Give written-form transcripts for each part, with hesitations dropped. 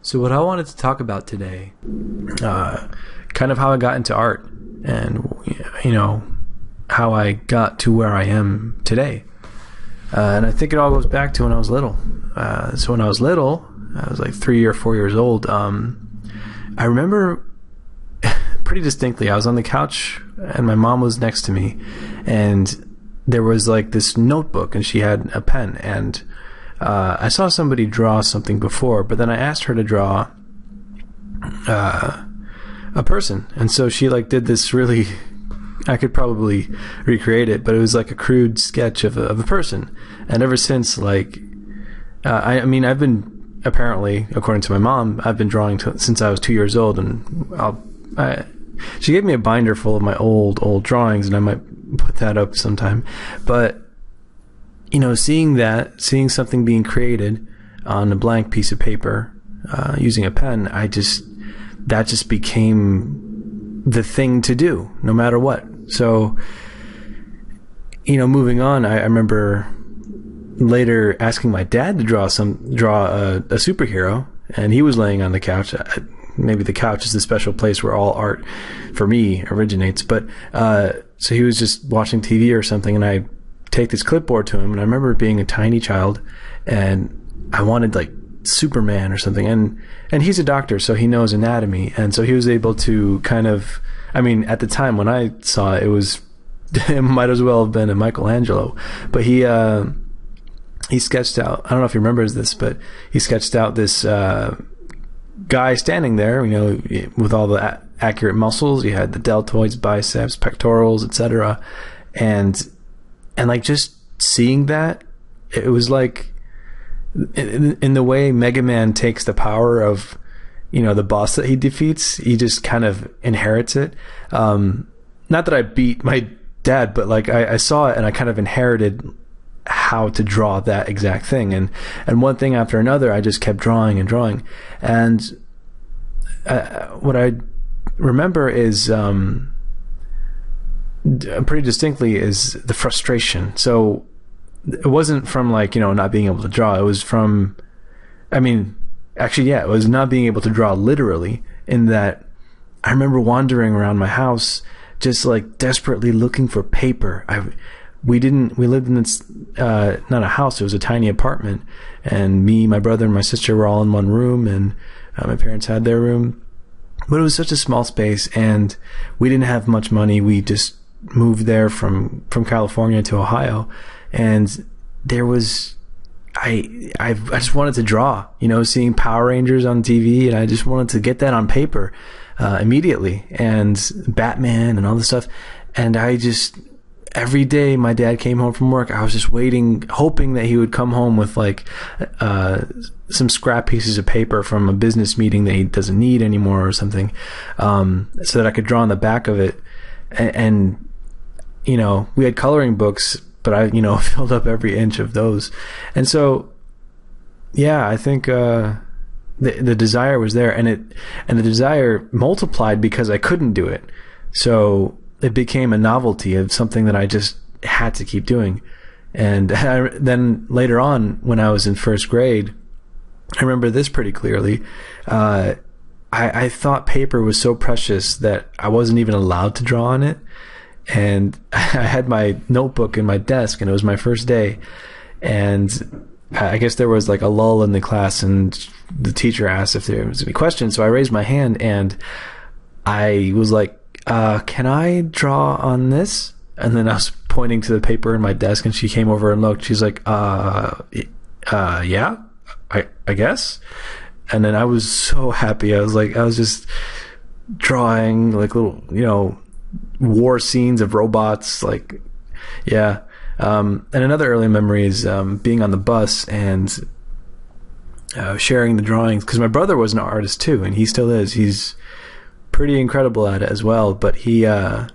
So what I wanted to talk about today, kind of how I got into art and, you know, how I got to where I am today. And I think it all goes back to when I was little. So when I was little, I was like 3 or 4 years old. I remember pretty distinctly, I was on the couch and my mom was next to me, and there was like this notebook and she had a pen, and I saw somebody draw something before, but then I asked her to draw a person, and so she like did this really, I could probably recreate it, but it was like a crude sketch of a person. And ever since, like, I mean, I've been, apparently, according to my mom, I've been drawing since I was 2 years old, and she gave me a binder full of my old drawings, and I might put that up sometime. But, you know, seeing something being created on a blank piece of paper, using a pen, that just became the thing to do, no matter what. So, you know, moving on, I remember later asking my dad to draw a superhero, and he was laying on the couch. Maybe the couch is the special place where all art for me originates. But so he was just watching TV or something, and I take this clipboard to him, and I remember being a tiny child, and I wanted like Superman or something, and he's a doctor, so he knows anatomy, and so he was able to kind of, I mean, at the time when I saw it, it might as well have been a Michelangelo, but he sketched out, I don't know if he remembers this, but he sketched out this guy standing there, you know, with all the accurate muscles. You had the deltoids, biceps, pectorals, etc., and like just seeing that, it was like in the way Mega Man takes the power of, you know, the boss that he defeats, he just kind of inherits it. Not that I beat my dad, but like I saw it and I kind of inherited how to draw that exact thing, and one thing after another, I just kept drawing and drawing. And what I remember is pretty distinctly is the frustration. So it wasn't from like, you know, not being able to draw. It was from, I mean, actually, yeah, it was not being able to draw literally, in that I remember wandering around my house just like desperately looking for paper. We lived in this, not a house, it was a tiny apartment, and me, my brother, and my sister were all in one room, and my parents had their room. But it was such a small space, and we didn't have much money. We just moved there from California to Ohio, and there was, I just wanted to draw, you know, seeing Power Rangers on TV, and I just wanted to get that on paper immediately, and Batman and all this stuff. And I just, every day my dad came home from work, I was just waiting, hoping that he would come home with like some scrap pieces of paper from a business meeting that he doesn't need anymore or something, so that I could draw on the back of it. And you know, we had coloring books, but I, you know, filled up every inch of those. And so, yeah, I think the desire was there, and the desire multiplied because I couldn't do it. So it became a novelty of something that I just had to keep doing. And then later on, when I was in first grade, I remember this pretty clearly. I thought paper was so precious that I wasn't even allowed to draw on it. And I had my notebook in my desk, and it was my first day. And I guess there was like a lull in the class, and the teacher asked if there was any questions. So I raised my hand, and I was like, can I draw on this? And then I was pointing to the paper in my desk, and she came over and looked. She's like, yeah, I guess. And then I was so happy. I was just drawing like little, you know, war scenes of robots, like, yeah. And another early memory is being on the bus and sharing the drawings, because my brother was an artist too, and he still is. He's pretty incredible at it as well. But he, the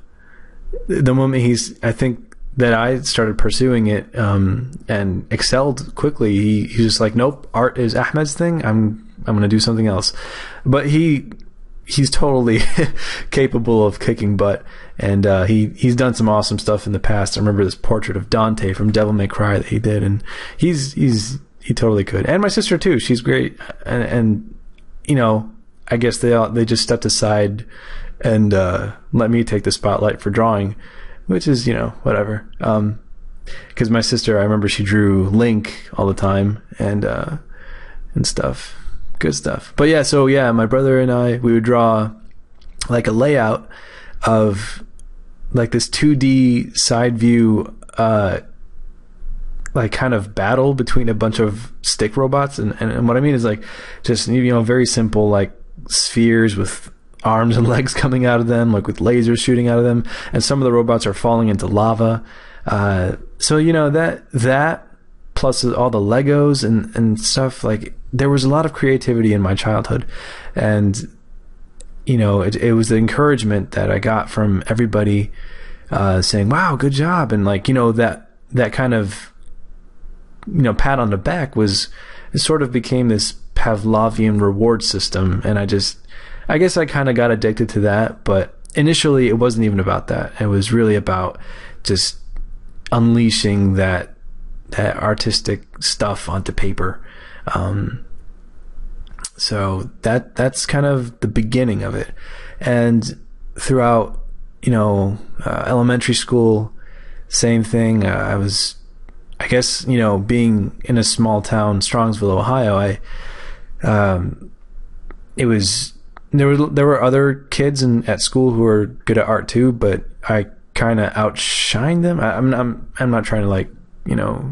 moment I think that I started pursuing it and excelled quickly, he's just like, nope, art is Ahmed's thing. I'm going to do something else. But he's totally capable of kicking butt, and he's done some awesome stuff in the past. I remember this portrait of Dante from Devil May Cry that he did, and he totally could. And my sister too, she's great, and I guess they just stepped aside and let me take the spotlight for drawing, which is, whatever. Because my sister, I remember she drew Link all the time and stuff. Good stuff. But yeah, my brother and I, we would draw like a layout of like this 2D side view, like kind of battle between a bunch of stick robots. And what I mean is like just, very simple, like spheres with arms and legs coming out of them, like with lasers shooting out of them. And some of the robots are falling into lava. So, that plus all the Legos and stuff, like there was a lot of creativity in my childhood. And, it was the encouragement that I got from everybody, saying, wow, good job. And like, that kind of, pat on the back it sort of became this Pavlovian reward system. And I guess I kind of got addicted to that, but initially it wasn't even about that. It was really about just unleashing that artistic stuff onto paper. So that's kind of the beginning of it. And throughout, elementary school, same thing. I guess, being in a small town, Strongsville, Ohio, there were other kids at school who were good at art too, but I kind of outshined them. I'm not trying to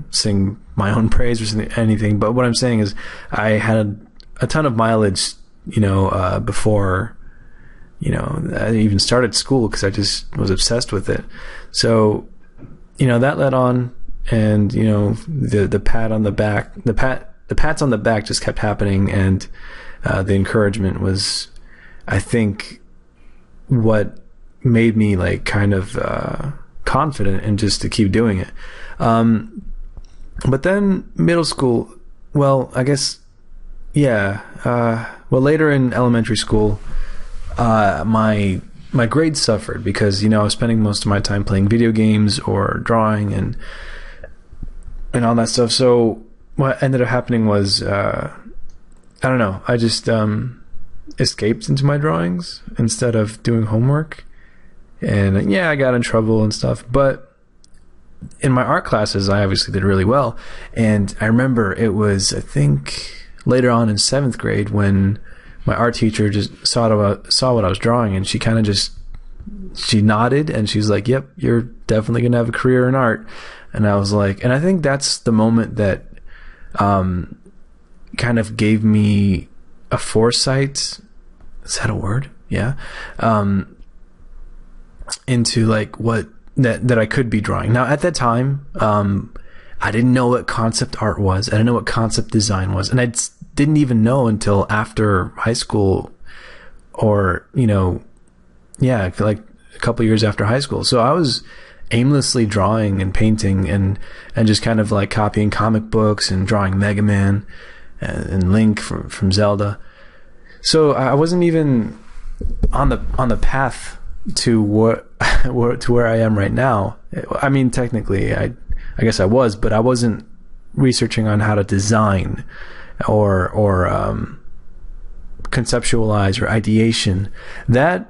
sing my own praise or anything, but what I'm saying is I had a ton of mileage, before, I even started school because I just was obsessed with it. So, that led on, and the pat on the back, the pats on the back just kept happening, and the encouragement was, I think, what made me like kind of confident and just to keep doing it. But then middle school, well, I guess, yeah. Later in elementary school, my grades suffered because, I was spending most of my time playing video games or drawing and all that stuff. So what ended up happening was, I don't know, I just escaped into my drawings instead of doing homework. And yeah, I got in trouble and stuff, but in my art classes, I obviously did really well. And I remember it was, I think, later on in 7th grade when my art teacher just saw what I was drawing, and she kind of she nodded and she's like, yep, you're definitely going to have a career in art. And I was like, and I think that's the moment that kind of gave me a foresight. Is that a word? Yeah. Into like what that I could be drawing. Now at that time, I didn't know what concept art was. I didn't know what concept design was. And I didn't even know until after high school, or, like a couple years after high school. So I was aimlessly drawing and painting and just kind of like copying comic books and drawing Mega Man and Link from Zelda. So I wasn't even on the path to where I am right now. I mean, technically, I guess I was, but I wasn't researching on how to design or conceptualize or ideation. That,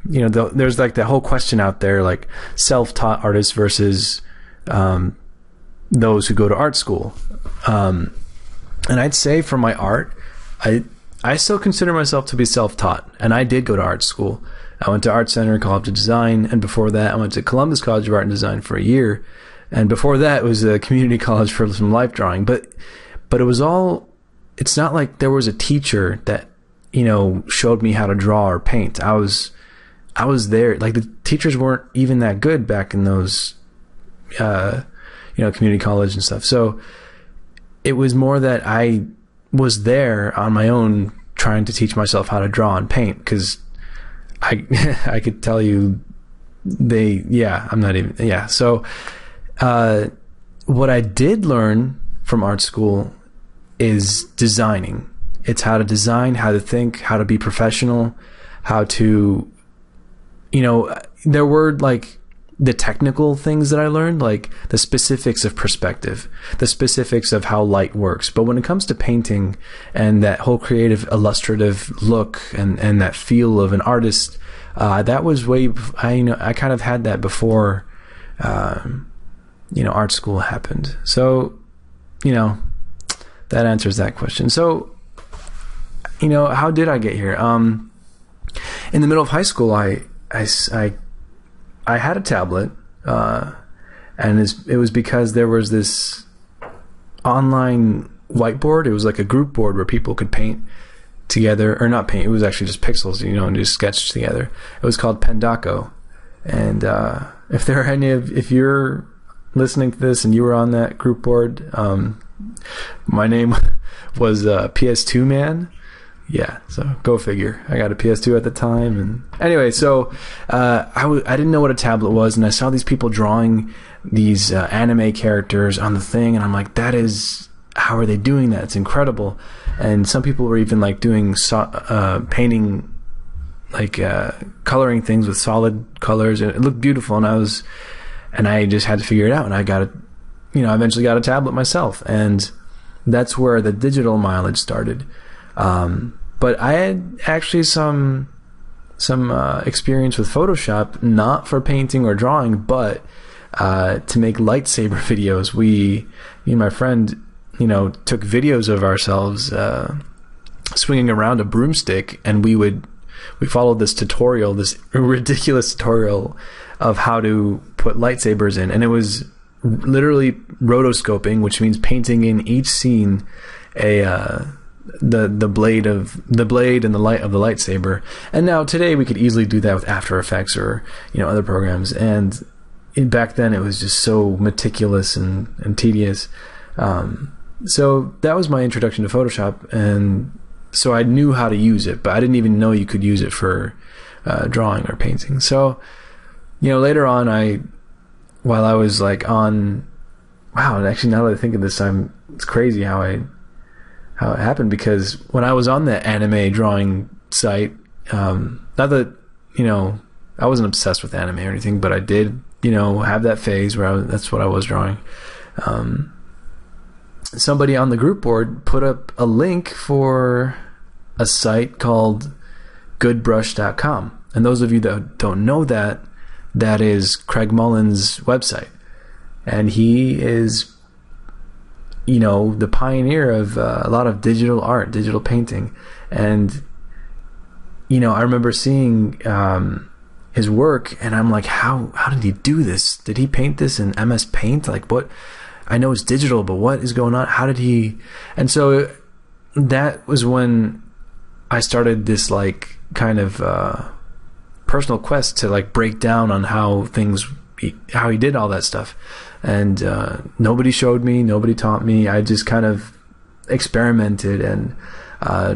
there's like that whole question out there, like self-taught artists versus those who go to art school. And I'd say for my art, I still consider myself to be self-taught, and I did go to art school. I went to Art Center College of Design, and before that I went to Columbus College of Art and Design for a year, and before that it was a community college for some life drawing. But it was all, it's not like there was a teacher that, showed me how to draw or paint. I was there. Like, the teachers weren't even that good back in those, community college and stuff. So it was more that I was there on my own trying to teach myself how to draw and paint, because I could tell you So what I did learn from art school is designing. It's how to design, how to think, how to be professional, how to, there were like the technical things that I learned, like the specifics of perspective, the specifics of how light works. But when it comes to painting and that whole creative, illustrative look and that feel of an artist, that was I kind of had that before, art school happened. So, that answers that question. So, how did I get here? In the middle of high school, I had a tablet, and it was because there was this online whiteboard. It was like a group board where people could paint together, or not paint. It was actually just pixels, and just sketch together. It was called Pendaco. And if you're listening to this and you were on that group board, my name was PS2 Man. Yeah, so go figure. I got a PS2 at the time, and anyway, so I didn't know what a tablet was, and I saw these people drawing these anime characters on the thing, and I'm like, how are they doing that? It's incredible. And some people were even like doing painting, like coloring things with solid colors, and it looked beautiful. And I just had to figure it out, and I eventually got a tablet myself, and that's where the digital mileage started. But I had actually some experience with Photoshop, not for painting or drawing, but to make lightsaber videos. Me and my friend, took videos of ourselves swinging around a broomstick, and we followed this ridiculous tutorial of how to put lightsabers in, and it was literally rotoscoping, which means painting in each scene the blade and the light of the lightsaber. And now today we could easily do that with After Effects or other programs, and back then it was just so meticulous and tedious. So that was my introduction to Photoshop, and so I knew how to use it, but I didn't even know you could use it for drawing or painting. So later on, while I was like on, wow, actually now that I think of this, it's crazy how it happened, because when I was on the anime drawing site, not that, I wasn't obsessed with anime or anything, but I did, have that phase where that's what I was drawing. Somebody on the group board put up a link for a site called goodbrush.com. And those of you that don't know that is Craig Mullen's website. And he is, the pioneer of a lot of digital art, digital painting. And, I remember seeing his work, and I'm like, how did he do this? Did he paint this in MS Paint? Like, what? I know it's digital, but what is going on? How did he? And so that was when I started this like kind of personal quest to like break down on how he did all that stuff. And nobody showed me, nobody taught me. I just kind of experimented and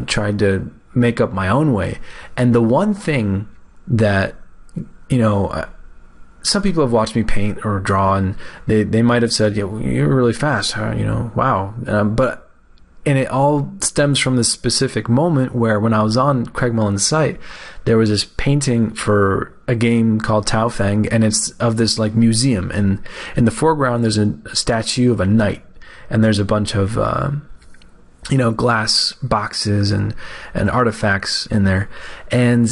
tried to make up my own way. And the one thing that, some people have watched me paint or draw, and they might have said, yeah, you're really fast, huh? Wow. And it all stems from this specific moment where when I was on Craig Mullen's site, there was this painting for a game called Tao Feng, and it's of this like museum, and in the foreground there's a statue of a knight, and there's a bunch of glass boxes and artifacts in there. And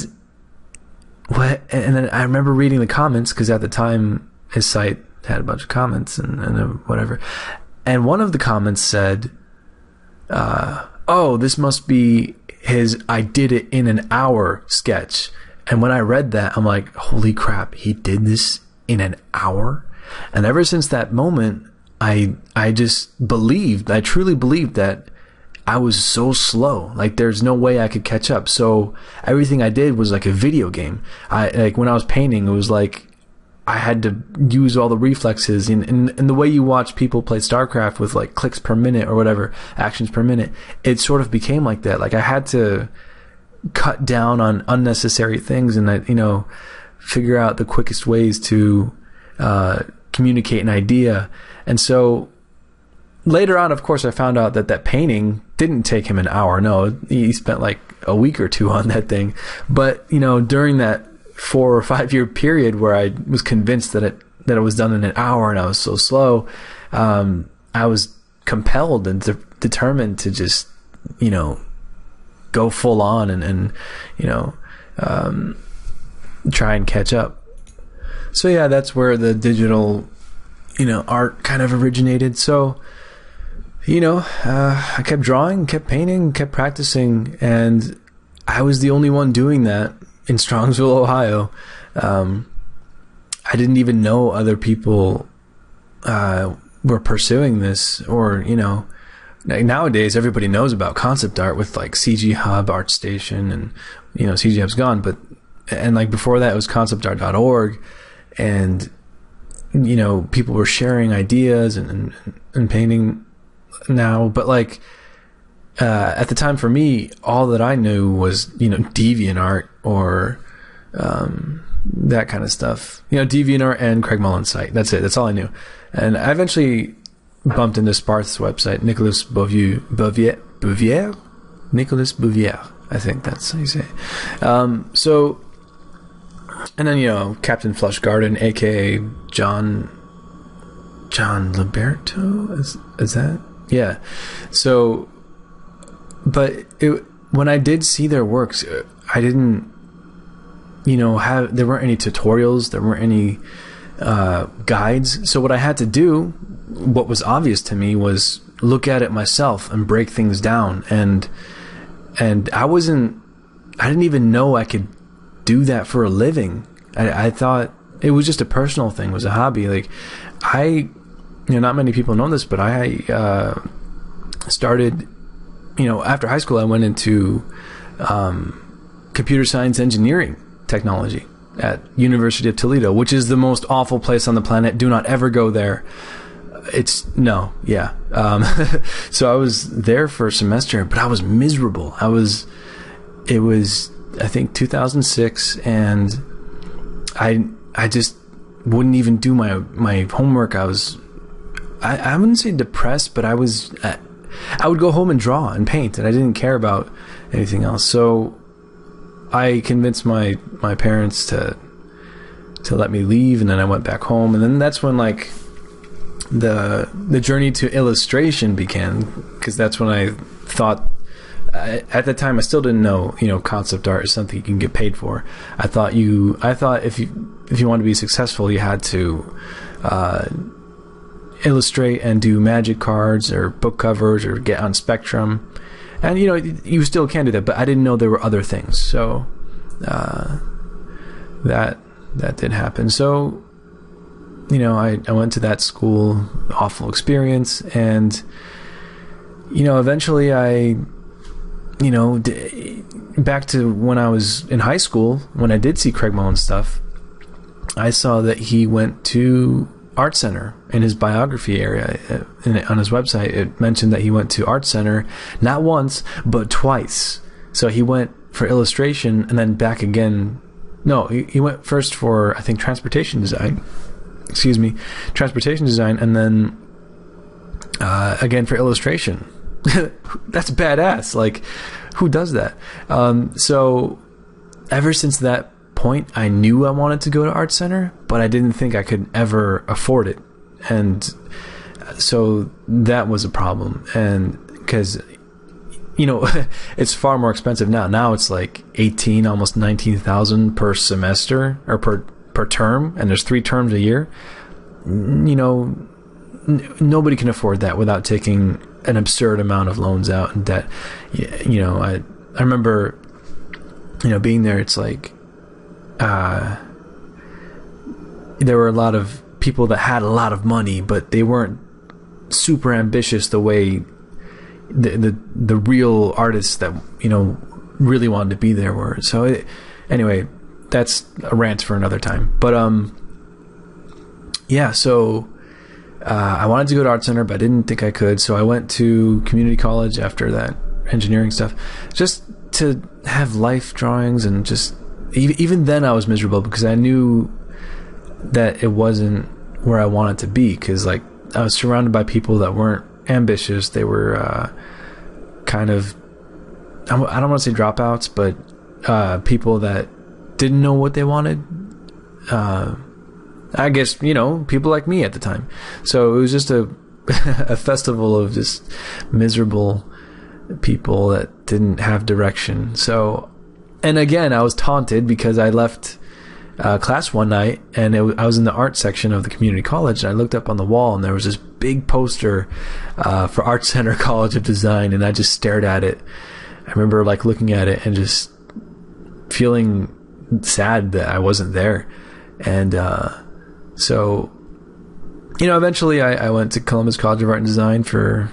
then I remember reading the comments, because at the time his site had a bunch of comments and whatever, and one of the comments said, oh, this must be his I did it in an hour sketch. And when I read that, I'm like, holy crap, he did this in an hour? And ever since that moment, I truly believed that I was so slow. Like, there's no way I could catch up. So everything I did was like a video game. When I was painting, it was like I had to use all the reflexes and the way you watch people play StarCraft with like clicks per minute or whatever, actions per minute. It sort of became like that. Like, I had to cut down on unnecessary things and figure out the quickest ways to communicate an idea. And so later on, of course, I found out that painting didn't take him an hour. No, he spent like a week or two on that thing. But, during that 4 or 5 year period where I was convinced that it was done in an hour, and I was so slow. I was compelled and determined to just, go full on and try and catch up. So yeah, that's where the digital, art kind of originated. So, I kept drawing, kept painting, kept practicing, and I was the only one doing that in Strongsville, Ohio. I didn't even know other people were pursuing this, or, like nowadays everybody knows about concept art with like CG Hub, ArtStation, and, CG Hub's gone, and like before that it was conceptart.org, and, people were sharing ideas and painting now, but like, at the time for me, all that I knew was, DeviantArt or, that kind of stuff, DeviantArt and Craig Mullin's site. That's it. That's all I knew. And I eventually bumped into Sparth's website, Nicolas Bouvier, Nicolas Bouvier. I think that's how you say it. So, and then, Captain Flush Garden, aka John Liberto, is that? Yeah. So, but when I did see their works, I didn't, there weren't any tutorials, there weren't any guides. So what I had to do, what was obvious to me, was look at it myself and break things down. And I didn't even know I could do that for a living. I thought it was just a personal thing, it was a hobby. Like not many people know this, but I started, after high school, I went into computer science engineering technology at University of Toledo, which is the most awful place on the planet. Do not ever go there. So I was there for a semester, but I was miserable. It was I think 2006, and I just wouldn't even do my homework. I wouldn't say depressed, but I would go home and draw and paint, and I didn't care about anything else. So I convinced my parents to let me leave, and then I went back home, and then that's when like the journey to illustration began, because that's when I thought, at the time I still didn't know concept art is something you can get paid for. I thought if you want to be successful, you had to illustrate and do magic cards or book covers or get on Spectrum, and you still can do that, but I didn't know there were other things. So that did happen. So I went to that school, awful experience, and eventually I back to when I was in high school, when I did see Craig Mullin's stuff, I saw that he went to Art Center in his biography area. On his website, it mentioned that he went to Art Center not once but twice. So he went for illustration and then back again. No, he went first for, I think, transportation design, and then again for illustration. That's badass. Like, who does that? So ever since that point, I knew I wanted to go to Art Center, but I didn't think I could ever afford it. And so that was a problem. And because it's far more expensive now. Now it's like 18, almost 19,000 per semester, or per term, and there's 3 terms a year. Nobody can afford that without taking an absurd amount of loans out and debt. I remember being there. It's like there were a lot of people that had a lot of money, but they weren't super ambitious the way the real artists that really wanted to be there were. So anyway, that's a rant for another time. But so I wanted to go to Art Center, but I didn't think I could. So I went to community college after that engineering stuff, just to have life drawings. And just even then I was miserable, because I knew that it wasn't where I wanted to be, because like I was surrounded by people that weren't ambitious. They were kind of, I don't want to say dropouts, but people that didn't know what they wanted. I guess, you know, people like me at the time. So it was just a festival of just miserable people that didn't have direction. So, and again, I was taunted because I left class one night, and I was in the art section of the community college, and I looked up on the wall, and there was this big poster for Art Center College of Design, and I just stared at it. I remember like looking at it and just feeling sad that I wasn't there. And so, you know, eventually I went to Columbus College of Art and Design for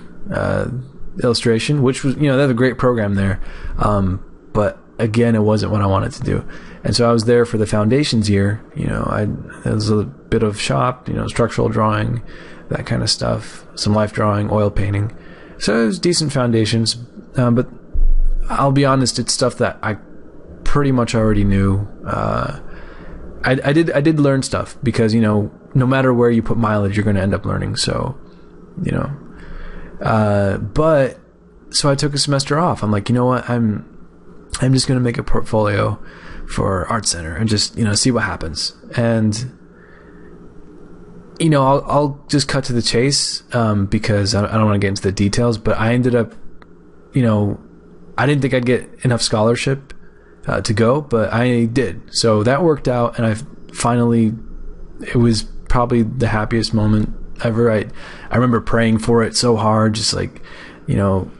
illustration, which was, you know, they have a great program there. But again, it wasn't what I wanted to do. And so I was there for the foundations year. You know, it was a bit of shop, you know, structural drawing, that kind of stuff, some life drawing, oil painting. So it was decent foundations. But I'll be honest, it's stuff that I pretty much already knew. I did learn stuff because, you know, no matter where you put mileage, you're going to end up learning. So, you know, but so I took a semester off. I'm like, you know what? I'm just going to make a portfolio for Art Center and just, you know, see what happens. And, you know, I'll just cut to the chase, because I don't want to get into the details, but I ended up, you know, I didn't think I'd get enough scholarship to go, but I did. So that worked out, and it was probably the happiest moment ever. I remember praying for it so hard, just like, you know,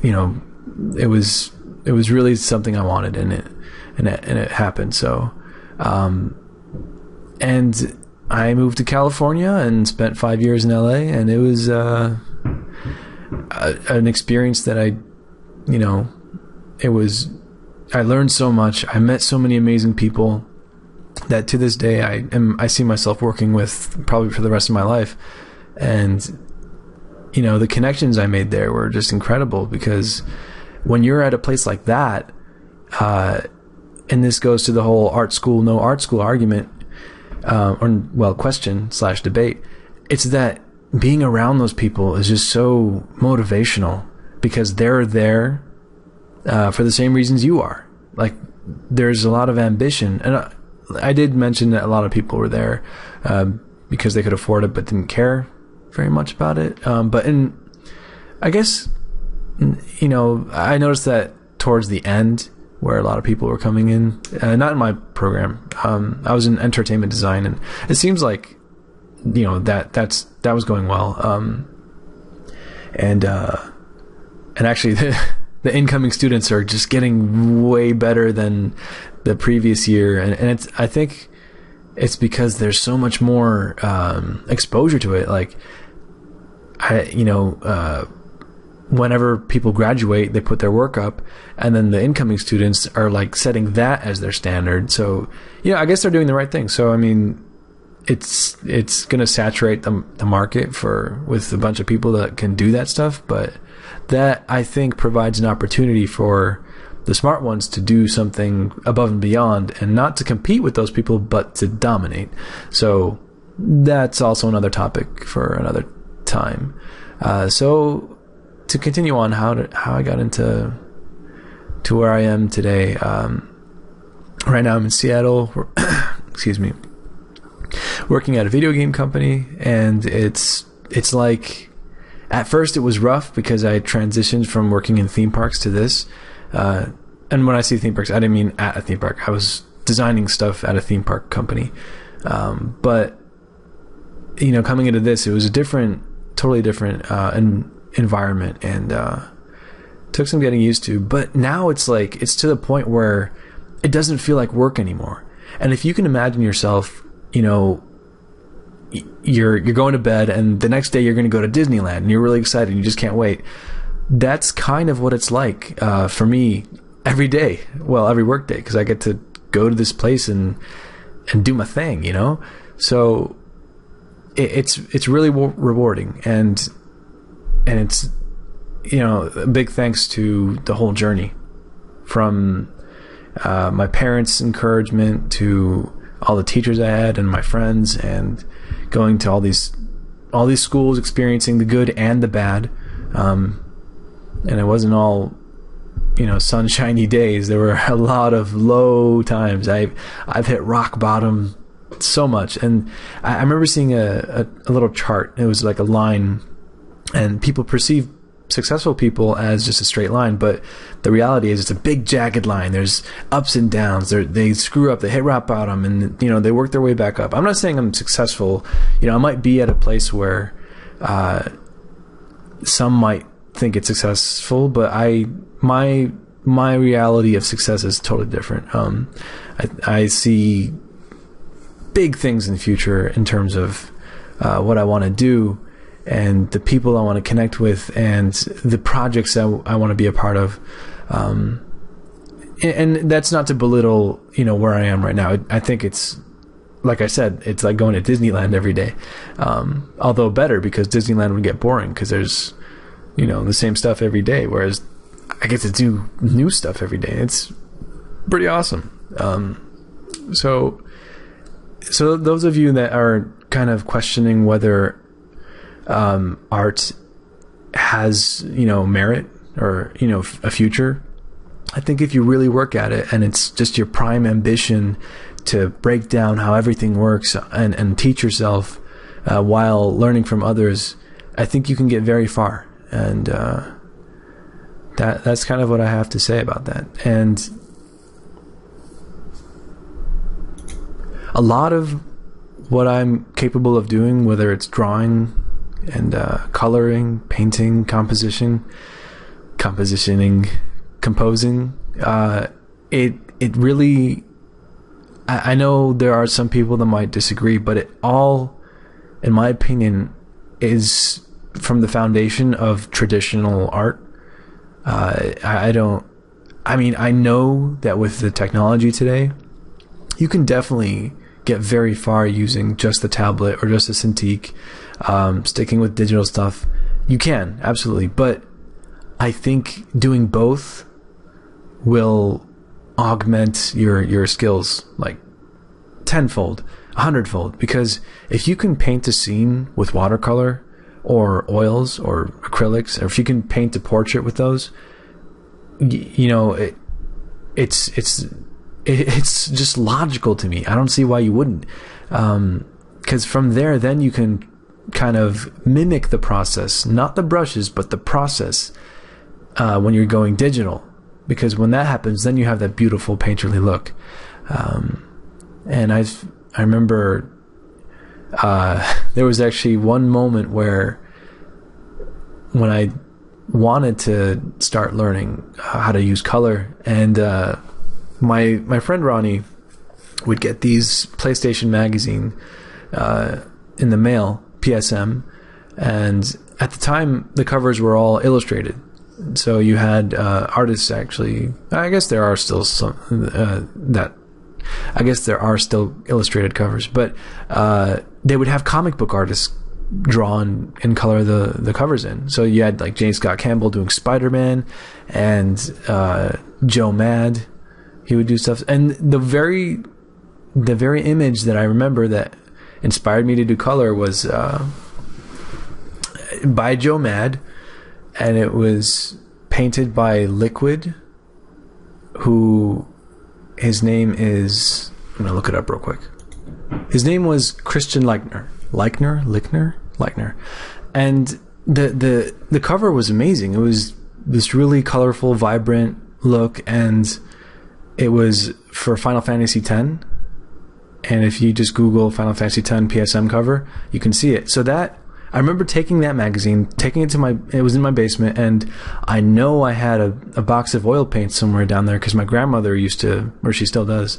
it was really something I wanted, and it happened. So, and I moved to California and spent 5 years in LA, and it was an experience that I learned so much. I met so many amazing people that to this day I see myself working with probably for the rest of my life. And, you know, the connections I made there were just incredible, because when you're at a place like that, and this goes to the whole art school, no art school argument, question/debate, it's that being around those people is just so motivational, because they're there for the same reasons you are. Like, there's a lot of ambition, and I did mention that a lot of people were there because they could afford it but didn't care very much about it. But I guess, you know, I noticed that towards the end, where a lot of people were coming in, not in my program. I was in entertainment design, and it seems like, you know, that was going well. And actually the incoming students are just getting way better than the previous year. And I think it's because there's so much more exposure to it. Like, whenever people graduate, they put their work up, and then the incoming students are like setting that as their standard. So, yeah, I guess they're doing the right thing. So, I mean, it's going to saturate the market with a bunch of people that can do that stuff. But that, I think, provides an opportunity for the smart ones to do something above and beyond, and not to compete with those people, but to dominate. So that's also another topic for another time. So to continue on how I got into where I am today. Right now I'm in Seattle, excuse me, working at a video game company, and it's like, at first it was rough because I transitioned from working in theme parks to this. And when I say theme parks, I didn't mean at a theme park. I was designing stuff at a theme park company. But, you know, coming into this, it was a totally different environment, and took some getting used to. But now it's like, it's to the point where it doesn't feel like work anymore. And if you can imagine yourself, you know, you're going to bed, and the next day you're going to go to Disneyland, and you're really excited, and you just can't wait. That's kind of what it's like for me every day. Well, every work day, because I get to go to this place and do my thing, you know. So it's really rewarding, and it's, you know, a big thanks to the whole journey, from my parents' encouragement to all the teachers I had and my friends, and going to all these schools, experiencing the good and the bad. And it wasn't all sunshiny days. There were a lot of low times. I've hit rock bottom so much. And I remember seeing a little chart. It was like a line, and people perceive successful people as just a straight line, but the reality is it's a big jagged line. There's ups and downs. They screw up, they hit rock bottom, and they work their way back up. I'm not saying I'm successful. I might be at a place where some might think it's successful, but my reality of success is totally different. I see big things in the future in terms of what I want to do, and the people I want to connect with, and the projects I want to be a part of. And that's not to belittle, where I am right now. I think it's, like I said, it's like going to Disneyland every day. Although better, because Disneyland would get boring because there's, the same stuff every day. Whereas I get to do new stuff every day. It's pretty awesome. So those of you that are kind of questioning whether art has merit or a future, I think if you really work at it and it's just your prime ambition to break down how everything works and teach yourself while learning from others, I think you can get very far. And that's kind of what I have to say about that. And a lot of what I'm capable of doing, whether it's drawing and coloring, painting, compositioning, composing, it really, I know there are some people that might disagree, but it all, in my opinion, is from the foundation of traditional art. I know that with the technology today, you can definitely get very far using just the tablet or just a Cintiq, sticking with digital stuff. You can, absolutely. But I think doing both will augment your skills like tenfold, 100-fold. Because if you can paint a scene with watercolor or oils or acrylics, or if you can paint a portrait with those, it's just logical to me. I don't see why you wouldn't. Because from there, then you can kind of mimic the process, not the brushes, but the process when you're going digital. Because when that happens, then you have that beautiful painterly look. And I remember there was actually one moment when I wanted to start learning how to use color, and my friend Ronnie would get these PlayStation magazine in the mail, PSM, and at the time the covers were all illustrated. So you had artists, actually. I guess there are still some I guess there are still illustrated covers, but they would have comic book artists draw and color the covers in. So you had like J. Scott Campbell doing Spider-Man, and Joe Mad, he would do stuff. And the very image that I remember that inspired me to do color was by Joe Mad, and it was painted by Liquid, who his name is, I'm going to look it up real quick. His name was Christian Leichner. And the cover was amazing. It was this really colorful, vibrant look, and it was for Final Fantasy X. And if you just Google Final Fantasy X PSM cover, you can see it. So that, I remember taking that magazine, taking it to it was in my basement, and I know I had a box of oil paint somewhere down there because my grandmother used to, or she still does,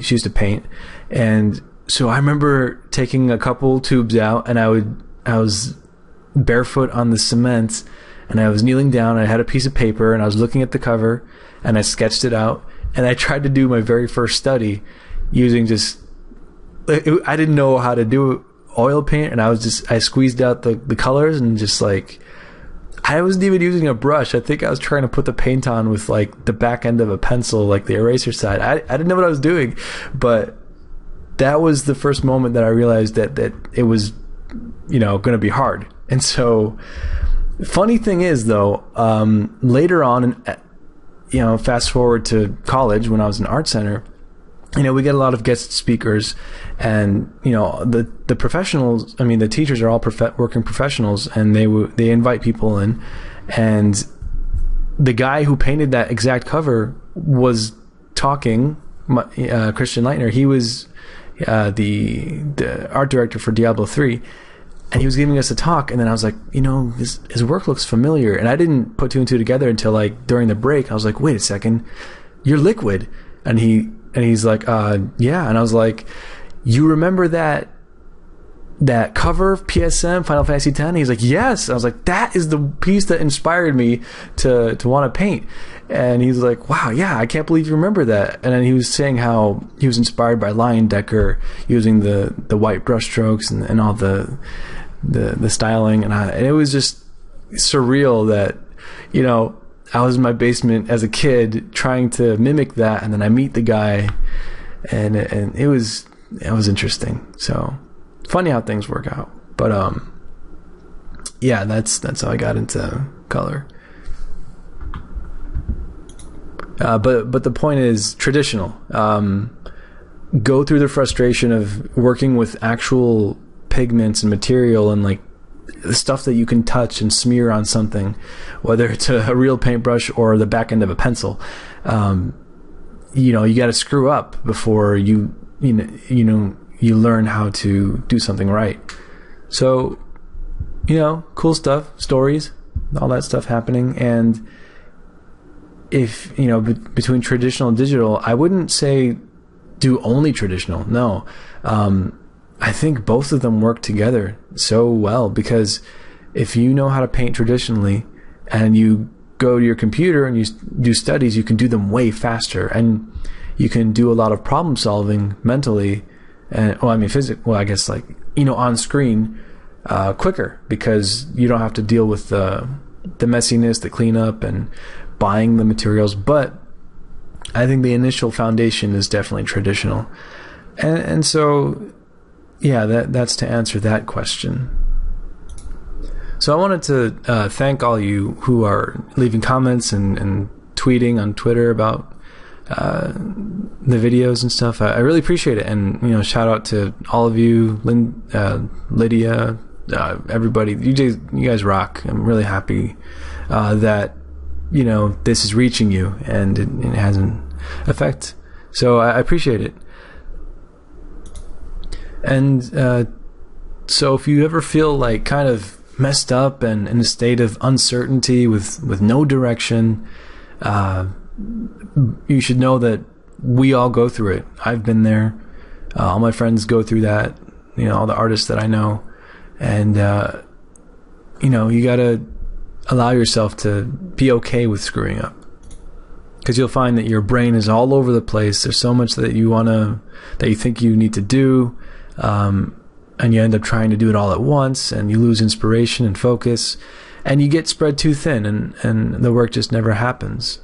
she used to paint. And so I remember taking a couple tubes out, and I was barefoot on the cement, and I was kneeling down, and I had a piece of paper, and I was looking at the cover, and I sketched it out, and I tried to do my very first study using just, I didn't know how to do oil paint, and I squeezed out the colors, and just like, I wasn't even using a brush. I think I was trying to put the paint on with like the back end of a pencil, like the eraser side. I didn't know what I was doing, but that was the first moment that I realized that it was, going to be hard. And so, funny thing is though, later on fast forward to college when I was in art center, we get a lot of guest speakers, and the professionals. I mean, the teachers are all working professionals, and they invite people in, and the guy who painted that exact cover was talking. Christian Leitner. He was the art director for Diablo 3, and he was giving us a talk. And then I was like, his work looks familiar, and I didn't put two and two together until like during the break. I was like, wait a second, you're Liquid, and he's like, yeah. And I was like, you remember that cover of PSM Final Fantasy X? He's like, yes. I was like, that is the piece that inspired me to want to paint. And he's like, wow, yeah, I can't believe you remember that. And then he was saying how he was inspired by Lion Decker, using the white brush strokes and all the styling, and it was just surreal that I was in my basement as a kid trying to mimic that, and then I meet the guy, and it was interesting. So funny how things work out. But yeah, that's how I got into color. But the point is traditional. Go through the frustration of working with actual pigments and material, and like the stuff that you can touch and smear on something, whether it's a real paintbrush or the back end of a pencil. You got to screw up before you learn how to do something right. So, cool stuff, stories, all that stuff happening. And if, between traditional and digital, I wouldn't say do only traditional. No. I think both of them work together so well, because if you know how to paint traditionally and you go to your computer and you do studies, you can do them way faster, and you can do a lot of problem solving mentally, and I guess on screen quicker, because you don't have to deal with the messiness, the cleanup, and buying the materials. But I think the initial foundation is definitely traditional, and so yeah, that's to answer that question. So I wanted to thank all you who are leaving comments and tweeting on Twitter about the videos and stuff. I really appreciate it, and shout out to all of you, Lydia, everybody. You guys rock. I'm really happy that this is reaching you, and it has an effect. So I appreciate it. And so if you ever feel like kind of messed up and in a state of uncertainty with no direction, you should know that we all go through it. I've been there. All my friends go through that, all the artists that I know. And, you got to allow yourself to be okay with screwing up, because you'll find that your brain is all over the place. There's so much that you think you need to do. And you end up trying to do it all at once, and you lose inspiration and focus, and you get spread too thin, and the work just never happens.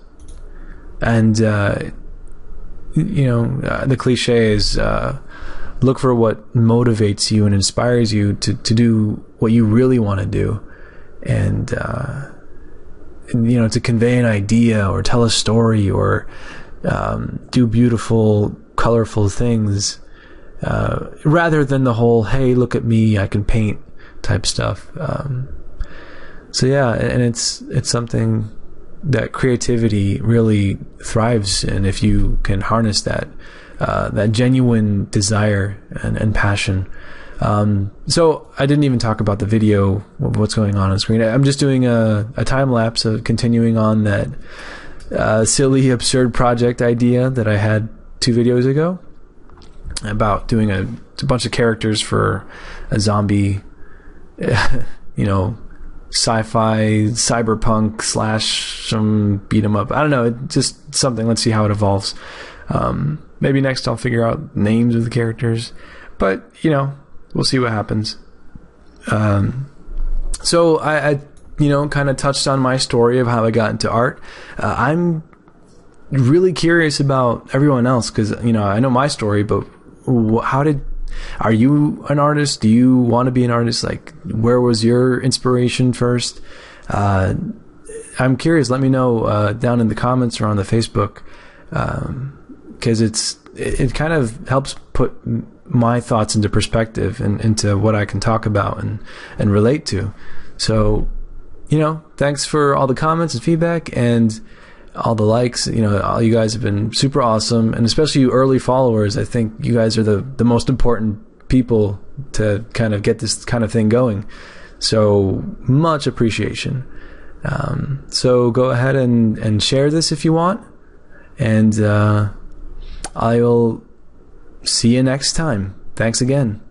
And the cliche is look for what motivates you and inspires you to do what you really want to do, and to convey an idea or tell a story or do beautiful, colorful things. Rather than the whole, hey, look at me, I can paint type stuff. So yeah, and it's something that creativity really thrives in, if you can harness that genuine desire and passion. So I didn't even talk about the video of what's going on screen. I'm just doing a time lapse of continuing on that silly, absurd project idea that I had 2 videos ago, about doing a bunch of characters for a zombie, sci-fi, cyberpunk / some beat 'em up. I don't know, just something. Let's see how it evolves. Maybe next I'll figure out names of the characters, but we'll see what happens. So I kind of touched on my story of how I got into art. I'm really curious about everyone else, because I know my story, but are you an artist? Do you want to be an artist? Like, where was your inspiration first? I I'm curious. Let me know down in the comments or on the Facebook, because it kind of helps put my thoughts into perspective and into what I can talk about and relate to. So, thanks for all the comments and feedback and all the likes. All you guys have been super awesome, and especially you early followers. I think you guys are the most important people to kind of get this kind of thing going. So much appreciation. So go ahead and share this if you want, and I'll see you next time. Thanks again.